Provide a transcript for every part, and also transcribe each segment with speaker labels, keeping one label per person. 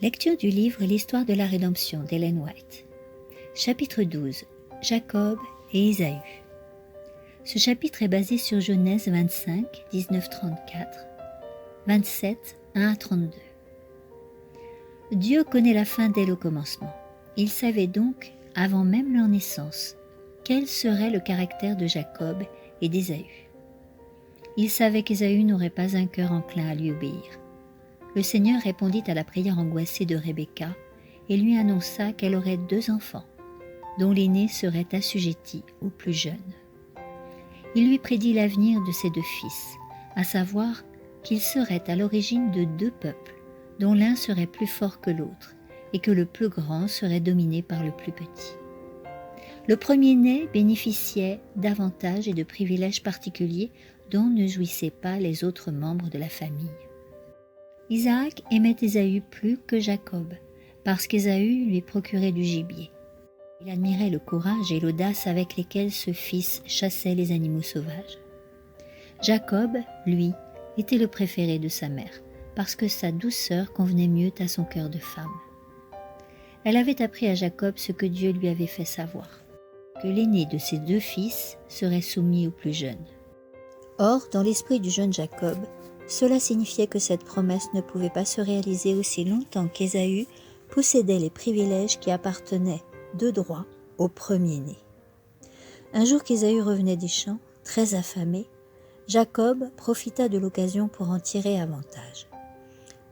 Speaker 1: Lecture du livre L'histoire de la rédemption d'Ellen White. Chapitre 12. Jacob et Ésaü. Ce chapitre est basé sur Genèse 25, 19-34, 27, 1-32. Dieu connaît la fin dès le commencement. Il savait donc, avant même leur naissance, quel serait le caractère de Jacob et d'Ésaü. Il savait qu'Ésaü n'aurait pas un cœur enclin à lui obéir. Le Seigneur répondit à la prière angoissée de Rebecca et lui annonça qu'elle aurait 2 enfants, dont l'aîné serait assujetti au plus jeune. Il lui prédit l'avenir de ses 2 fils, à savoir qu'ils seraient à l'origine de 2 peuples, dont l'un serait plus fort que l'autre, et que le plus grand serait dominé par le plus petit. Le premier-né bénéficiait d'avantages et de privilèges particuliers dont ne jouissaient pas les autres membres de la famille. Isaac aimait Ésaü plus que Jacob, parce qu'Ésaü lui procurait du gibier. Il admirait le courage et l'audace avec lesquels ce fils chassait les animaux sauvages. Jacob, lui, était le préféré de sa mère, parce que sa douceur convenait mieux à son cœur de femme. Elle avait appris à Jacob ce que Dieu lui avait fait savoir, que l'aîné de ses 2 fils serait soumis au plus jeune. Or, dans l'esprit du jeune Jacob, cela signifiait que cette promesse ne pouvait pas se réaliser aussi longtemps qu'Ésaü possédait les privilèges qui appartenaient de droit au premier-né. Un jour qu'Ésaü revenait des champs, très affamé, Jacob profita de l'occasion pour en tirer avantage.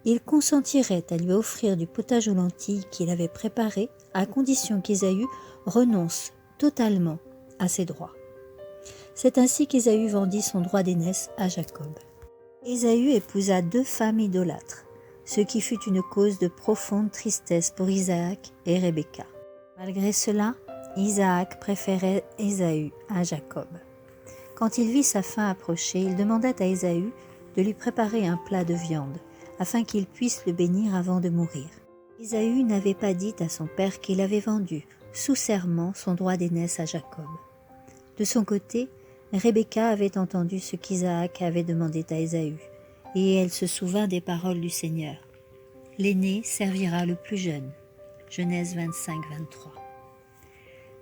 Speaker 1: Il consentirait à lui offrir du potage aux lentilles qu'il avait préparé à condition qu'Ésaü renonce totalement à ses droits. C'est ainsi qu'Ésaü vendit son droit d'aînesse à Jacob. Ésaü épousa 2 femmes idolâtres, ce qui fut une cause de profonde tristesse pour Isaac et Rebecca. Malgré cela, Isaac préférait Ésaü à Jacob. Quand il vit sa fin approcher, il demanda à Ésaü de lui préparer un plat de viande, afin qu'il puisse le bénir avant de mourir. Ésaü n'avait pas dit à son père qu'il avait vendu, sous serment, son droit d'aînesse à Jacob. De son côté, Rebecca avait entendu ce qu'Isaac avait demandé à Ésaü, et elle se souvint des paroles du Seigneur. L'aîné servira le plus jeune. Genèse 25, 23.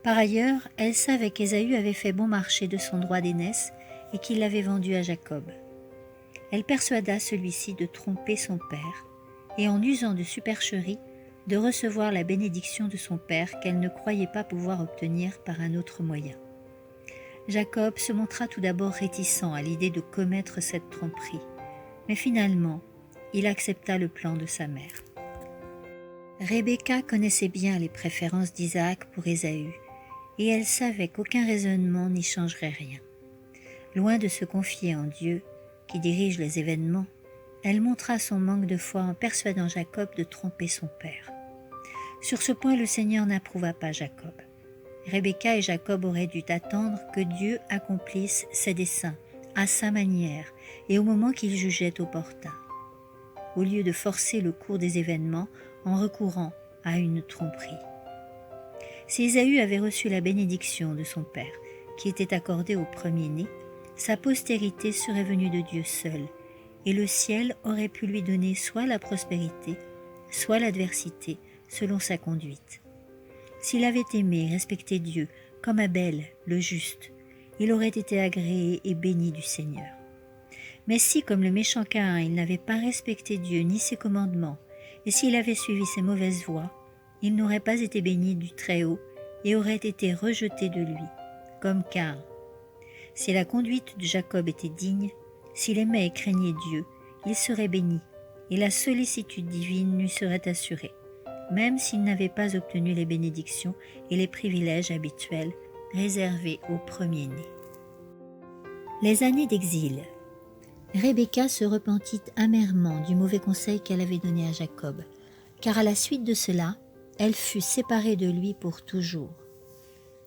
Speaker 1: Par ailleurs, elle savait qu'Ésaü avait fait bon marché de son droit d'aînesse et qu'il l'avait vendu à Jacob. Elle persuada celui-ci de tromper son père et, en usant de supercherie, de recevoir la bénédiction de son père qu'elle ne croyait pas pouvoir obtenir par un autre moyen. Jacob se montra tout d'abord réticent à l'idée de commettre cette tromperie, mais finalement, il accepta le plan de sa mère. Rebecca connaissait bien les préférences d'Isaac pour Ésaü, et elle savait qu'aucun raisonnement n'y changerait rien. Loin de se confier en Dieu, qui dirige les événements, elle montra son manque de foi en persuadant Jacob de tromper son père. Sur ce point, le Seigneur n'approuva pas Jacob. Rebecca et Jacob auraient dû attendre que Dieu accomplisse ses desseins à sa manière et au moment qu'il jugeait opportun, au lieu de forcer le cours des événements en recourant à une tromperie. Si Ésaü avait reçu la bénédiction de son père, qui était accordée au premier-né, sa postérité serait venue de Dieu seul, et le ciel aurait pu lui donner soit la prospérité, soit l'adversité, selon sa conduite. S'il avait aimé et respecté Dieu, comme Abel, le juste, il aurait été agréé et béni du Seigneur. Mais si, comme le méchant Caïn, il n'avait pas respecté Dieu ni ses commandements, et s'il avait suivi ses mauvaises voies, il n'aurait pas été béni du Très-Haut et aurait été rejeté de lui, comme Caïn. Si la conduite de Jacob était digne, s'il aimait et craignait Dieu, il serait béni, et la sollicitude divine lui serait assurée, même s'il n'avait pas obtenu les bénédictions et les privilèges habituels réservés aux premiers-nés. Les années d'exil. Rebecca se repentit amèrement du mauvais conseil qu'elle avait donné à Jacob, car à la suite de cela, elle fut séparée de lui pour toujours.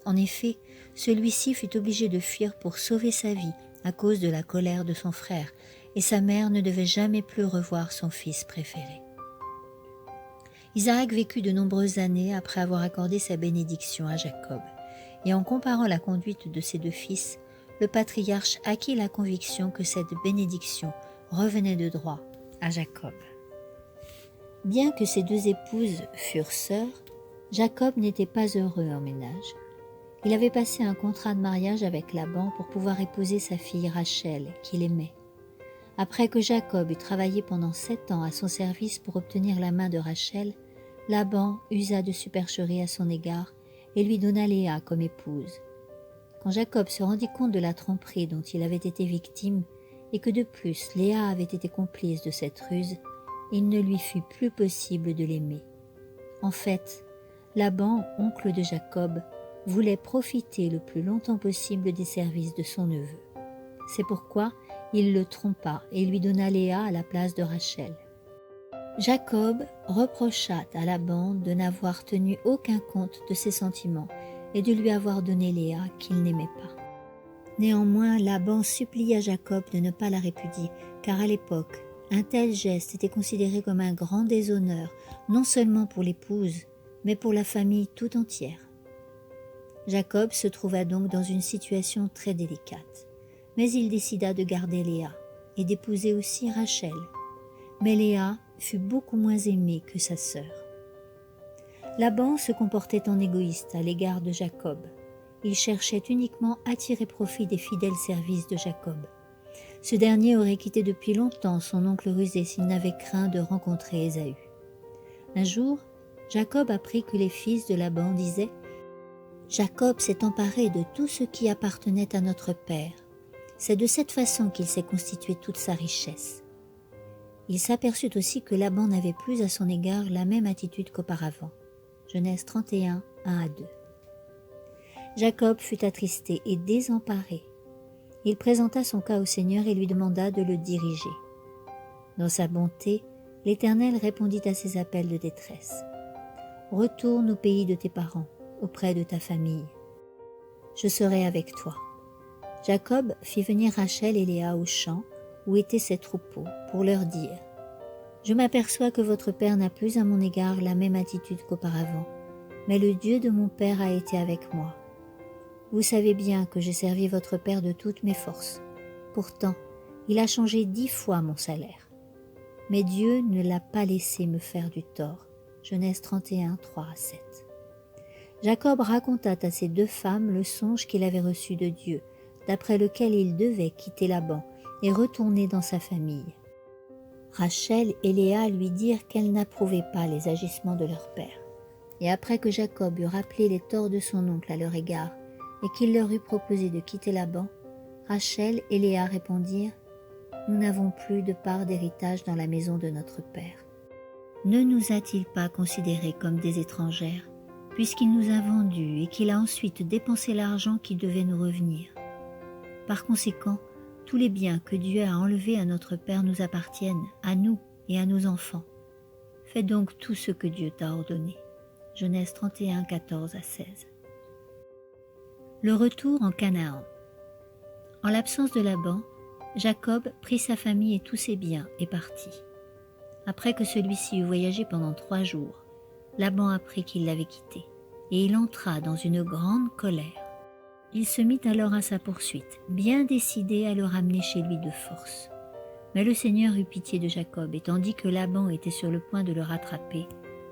Speaker 1: En effet, celui-ci fut obligé de fuir pour sauver sa vie à cause de la colère de son frère, et sa mère ne devait jamais plus revoir son fils préféré. Isaac vécut de nombreuses années après avoir accordé sa bénédiction à Jacob, et en comparant la conduite de ses 2 fils, le patriarche acquit la conviction que cette bénédiction revenait de droit à Jacob. Bien que ses deux épouses furent sœurs, Jacob n'était pas heureux en ménage. Il avait passé un contrat de mariage avec Laban pour pouvoir épouser sa fille Rachel, qu'il aimait. Après que Jacob eut travaillé pendant 7 ans à son service pour obtenir la main de Rachel, Laban usa de supercherie à son égard et lui donna Léa comme épouse. Quand Jacob se rendit compte de la tromperie dont il avait été victime et que de plus Léa avait été complice de cette ruse, il ne lui fut plus possible de l'aimer. En fait, Laban, oncle de Jacob, voulait profiter le plus longtemps possible des services de son neveu. C'est pourquoi il le trompa et lui donna Léa à la place de Rachel. Jacob reprocha à Laban de n'avoir tenu aucun compte de ses sentiments et de lui avoir donné Léa qu'il n'aimait pas. Néanmoins, Laban supplia Jacob de ne pas la répudier, car à l'époque, un tel geste était considéré comme un grand déshonneur, non seulement pour l'épouse, mais pour la famille tout entière. Jacob se trouva donc dans une situation très délicate, mais il décida de garder Léa et d'épouser aussi Rachel. Mais Léa fut beaucoup moins aimée que sa sœur. Laban se comportait en égoïste à l'égard de Jacob. Il cherchait uniquement à tirer profit des fidèles services de Jacob. Ce dernier aurait quitté depuis longtemps son oncle rusé s'il n'avait craint de rencontrer Ésaü. Un jour, Jacob apprit que les fils de Laban disaient « Jacob s'est emparé de tout ce qui appartenait à notre père. C'est de cette façon qu'il s'est constitué toute sa richesse. » Il s'aperçut aussi que Laban n'avait plus à son égard la même attitude qu'auparavant. Genèse 31, 1 à 2. Jacob fut attristé et désemparé. Il présenta son cas au Seigneur et lui demanda de le diriger. Dans sa bonté, l'Éternel répondit à ses appels de détresse. « Retourne au pays de tes parents, auprès de ta famille. Je serai avec toi. » Jacob fit venir Rachel et Léa au champ où étaient ses troupeaux pour leur dire « Je m'aperçois que votre père n'a plus à mon égard la même attitude qu'auparavant, mais le Dieu de mon père a été avec moi. Vous savez bien que j'ai servi votre père de toutes mes forces. Pourtant, il a changé 10 fois mon salaire. Mais Dieu ne l'a pas laissé me faire du tort. » Genèse 31, 3 à 7. Jacob raconta à ses 2 femmes le songe qu'il avait reçu de Dieu, d'après lequel il devait quitter Laban et retourner dans sa famille. Rachel et Léa lui dirent qu'elles n'approuvaient pas les agissements de leur père. Et après que Jacob eut rappelé les torts de son oncle à leur égard, et qu'il leur eut proposé de quitter Laban, Rachel et Léa répondirent « Nous n'avons plus de part d'héritage dans la maison de notre père. Ne nous a-t-il pas considérés comme des étrangères, puisqu'il nous a vendus et qu'il a ensuite dépensé l'argent qui devait nous revenir? Par conséquent, tous les biens que Dieu a enlevés à notre père nous appartiennent, à nous et à nos enfants. Fais donc tout ce que Dieu t'a ordonné. » Genèse 31, 14 à 16. Le retour en Canaan. En l'absence de Laban, Jacob prit sa famille et tous ses biens et partit. Après que celui-ci eut voyagé pendant 3 jours, Laban apprit qu'il l'avait quitté, et il entra dans une grande colère. Il se mit alors à sa poursuite, bien décidé à le ramener chez lui de force. Mais le Seigneur eut pitié de Jacob, et tandis que Laban était sur le point de le rattraper,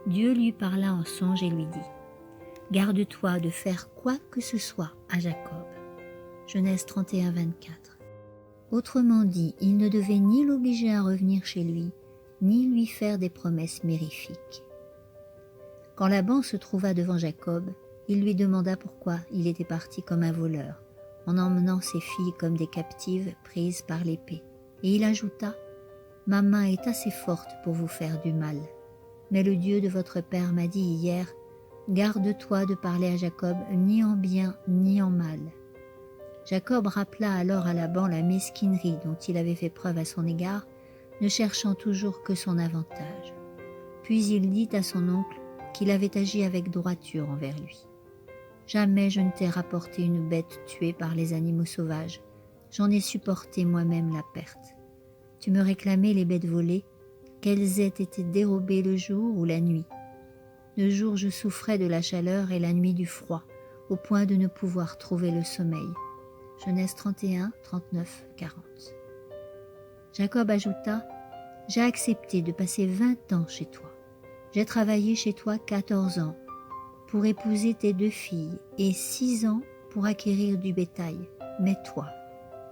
Speaker 1: Dieu lui parla en songe et lui dit « Garde-toi de faire quoi que ce soit à Jacob. » Genèse 31, 24. Autrement dit, il ne devait ni l'obliger à revenir chez lui, ni lui faire des promesses mirifiques. Quand Laban se trouva devant Jacob, il lui demanda pourquoi il était parti comme un voleur, en emmenant ses filles comme des captives prises par l'épée. Et il ajouta « Ma main est assez forte pour vous faire du mal. Mais le Dieu de votre père m'a dit hier « Garde-toi de parler à Jacob ni en bien ni en mal. » Jacob rappela alors à Laban la mesquinerie dont il avait fait preuve à son égard, ne cherchant toujours que son avantage. Puis il dit à son oncle qu'il avait agi avec droiture envers lui. « Jamais je ne t'ai rapporté une bête tuée par les animaux sauvages. J'en ai supporté moi-même la perte. Tu me réclamais les bêtes volées, qu'elles aient été dérobées le jour ou la nuit. Le jour je souffrais de la chaleur et la nuit du froid, au point de ne pouvoir trouver le sommeil. » Genèse 31, 39, 40. Jacob ajouta « J'ai accepté de passer 20 ans chez toi. J'ai travaillé chez toi 14 ans pour épouser tes 2 filles et 6 ans pour acquérir du bétail. Mais toi,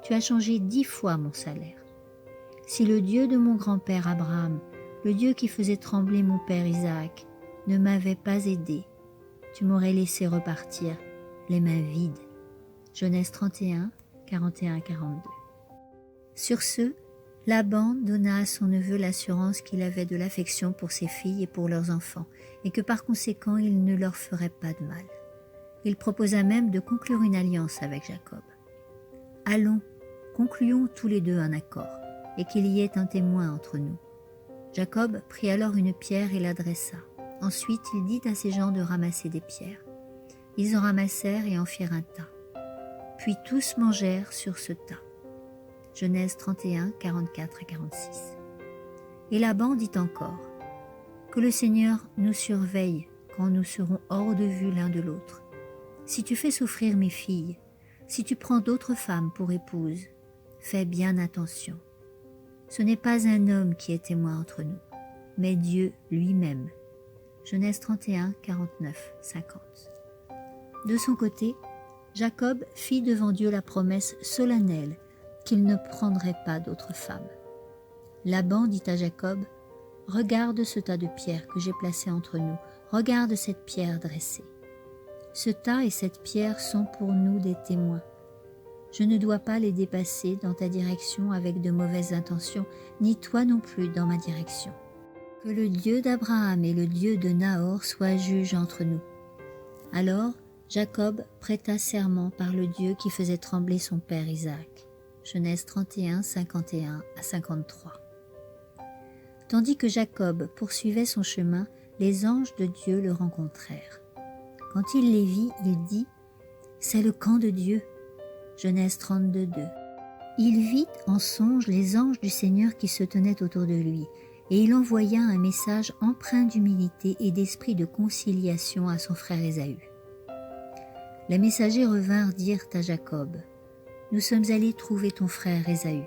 Speaker 1: tu as changé 10 fois mon salaire. Si le Dieu de mon grand-père Abraham, le Dieu qui faisait trembler mon père Isaac, ne m'avait pas aidé, tu m'aurais laissé repartir les mains vides. Genèse 31, 41-42. Sur ce, Laban donna à son neveu l'assurance qu'il avait de l'affection pour ses filles et pour leurs enfants, et que par conséquent il ne leur ferait pas de mal. Il proposa même de conclure une alliance avec Jacob. « Allons, concluons tous les deux un accord, et qu'il y ait un témoin entre nous. » Jacob prit alors une pierre et la dressa. Ensuite il dit à ses gens de ramasser des pierres. Ils en ramassèrent et en firent un tas. Puis tous mangèrent sur ce tas. Genèse 31, 44-46. Et Laban dit encore, « Que le Seigneur nous surveille quand nous serons hors de vue l'un de l'autre. Si tu fais souffrir mes filles, si tu prends d'autres femmes pour épouses, fais bien attention. Ce n'est pas un homme qui est témoin entre nous, mais Dieu lui-même. » Genèse 31, 49-50. De son côté, Jacob fit devant Dieu la promesse solennelle qu'il ne prendrait pas d'autres femmes. Laban dit à Jacob, « Regarde ce tas de pierres que j'ai placé entre nous, regarde cette pierre dressée. Ce tas et cette pierre sont pour nous des témoins. Je ne dois pas les dépasser dans ta direction avec de mauvaises intentions, ni toi non plus dans ma direction. Que le Dieu d'Abraham et le Dieu de Nahor soient juges entre nous. » Alors Jacob prêta serment par le Dieu qui faisait trembler son père Isaac. Genèse 31, 51-53. Tandis que Jacob poursuivait son chemin, les anges de Dieu le rencontrèrent. Quand il les vit, il dit « C'est le camp de Dieu ». Genèse 32, 2. Il vit en songe les anges du Seigneur qui se tenaient autour de lui, et il envoya un message empreint d'humilité et d'esprit de conciliation à son frère Ésaü. Les messagers revinrent dire à Jacob, « Nous sommes allés trouver ton frère Ésaü.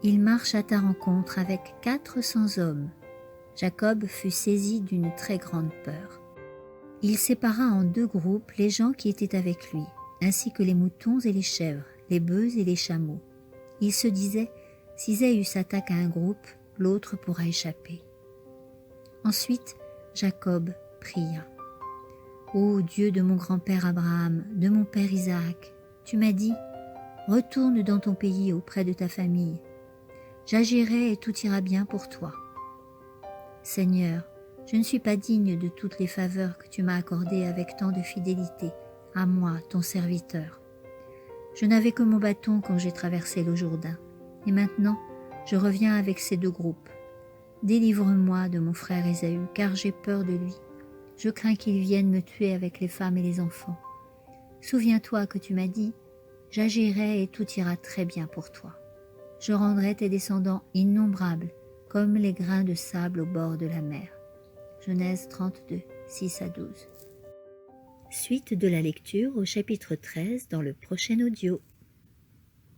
Speaker 1: Il marche à ta rencontre avec 400 hommes. » Jacob fut saisi d'une très grande peur. Il sépara en 2 groupes les gens qui étaient avec lui, ainsi que les moutons et les chèvres, les bœufs et les chameaux. Il se disait, « Si Ésaü s'attaque à un groupe, l'autre pourra échapper. » Ensuite, Jacob pria. « Ô Dieu de mon grand-père Abraham, de mon père Isaac, tu m'as dit, retourne dans ton pays auprès de ta famille. J'agirai et tout ira bien pour toi. Seigneur, je ne suis pas digne de toutes les faveurs que tu m'as accordées avec tant de fidélité, à moi, ton serviteur. Je n'avais que mon bâton quand j'ai traversé le Jourdain, et maintenant je reviens avec ces 2 groupes. Délivre-moi de mon frère Ésaü, car j'ai peur de lui. Je crains qu'il vienne me tuer avec les femmes et les enfants. Souviens-toi que tu m'as dit, j'agirai et tout ira très bien pour toi. Je rendrai tes descendants innombrables, comme les grains de sable au bord de la mer. » Genèse 32, 6-12. Suite de la lecture au chapitre 13 dans le prochain audio.